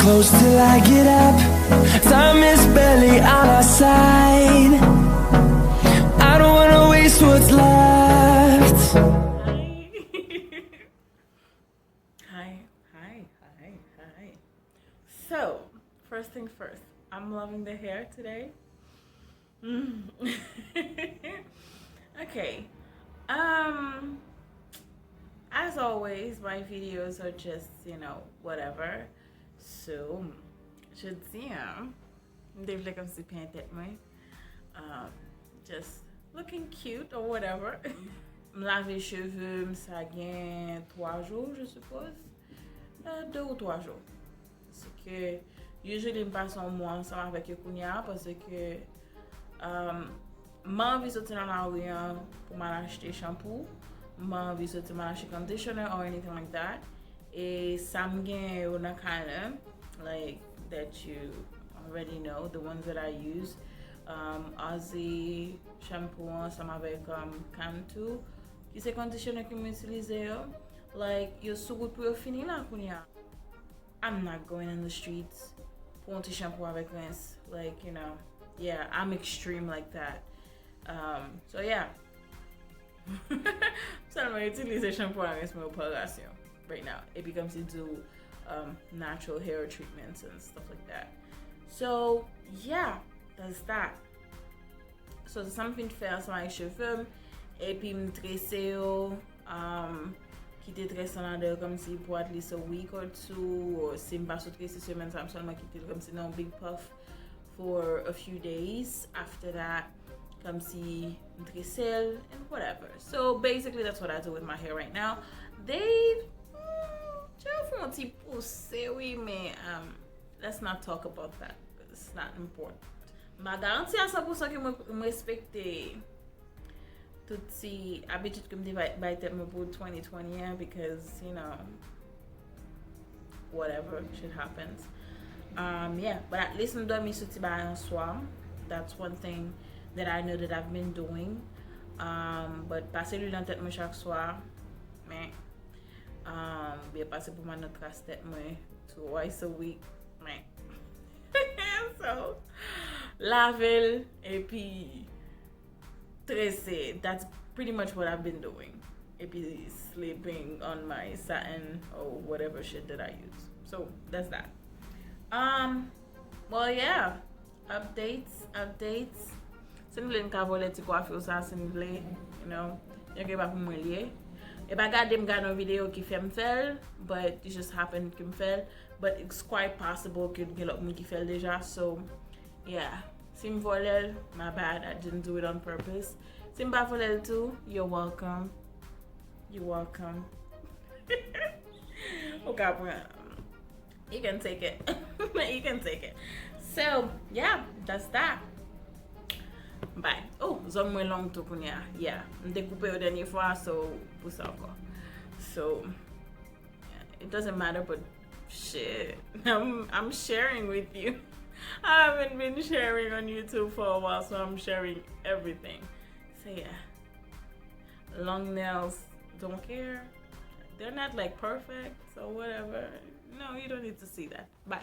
close till I get up. Time is barely on our side. I don't wanna waste what's left. Hi. So, first thing first, I'm loving the hair today. Okay. As always, my videos are just, whatever. So, je dis, devle comme si bien tête moi. Just looking cute or whatever. Me laver les cheveux, ça gagne 3 jours, je suppose. 2 ou 3 jours. Parce que, usually, je passe un mois ensemble avec Kounia parce que j'ai envie de sortir dans la rue pour m'acheter shampoo. J'ai envie de sortir m'acheter conditioner or anything like that. Et ça me gagne une kind of, like, that you already know, the ones that I use. Aussie shampoo ensemble avec Cantu. Qui c'est conditioner que j'utilise. Like, you're so good pour finir là, Kounia. I'm not going in the streets pour un petit shampoo avec rince. Like, yeah, I'm extreme like that. So yeah. So I'm utilising shampoo avec my operation right now. It becomes to do natural hair treatments and stuff like that. So yeah, that's that. So something faire sur mes cheveux et puis me tresser quitter tresser en dehors comme si pour at least a week or two, or si me pas sur tresser semaine ça me seulement quitter comme si non big puff for a few days. After that, come see Dressel and whatever. So basically that's what I do with my hair right now. They let's not talk about that because it's not important. Ma garantie à 100% que je respecte toutes ces habitudes que je vais pour 2020 because whatever shit happens. Yeah, but at least I'm doing suti ba en soir. That's one thing that I know that I've been doing. But passer l'huile en tête moi chaque soir, mais bien passer pour ma notre casse tête moi twice a week, mais so laver et puis tresser. That's pretty much what I've been doing. Et puis sleeping on my satin or whatever shit that I use. So that's that. Well, yeah, updates. Si vous voulez une cavolette coiffure ça, si vous voulez, you get pas pour moi lié. Et pas garder me garder une vidéo qui fait me faire, but it just happened que me faire, but it's quite possible que get up me qui fait déjà. So, yeah. Si me volel, my bad, I didn't do it on purpose. Si me pas volel too, you're welcome. Okay, you can take it. You can take it. So, yeah, that's that. Bye. Oh, zon mwen long to kounya. Yeah, mde koupe yo denye fwa, so pou sa anko. So, yeah, it doesn't matter, but shit, I'm sharing with you. I haven't been sharing on YouTube for a while, so I'm sharing everything. So yeah, long nails, don't care. They're not like perfect, so whatever. No, you don't need to see that. Bye.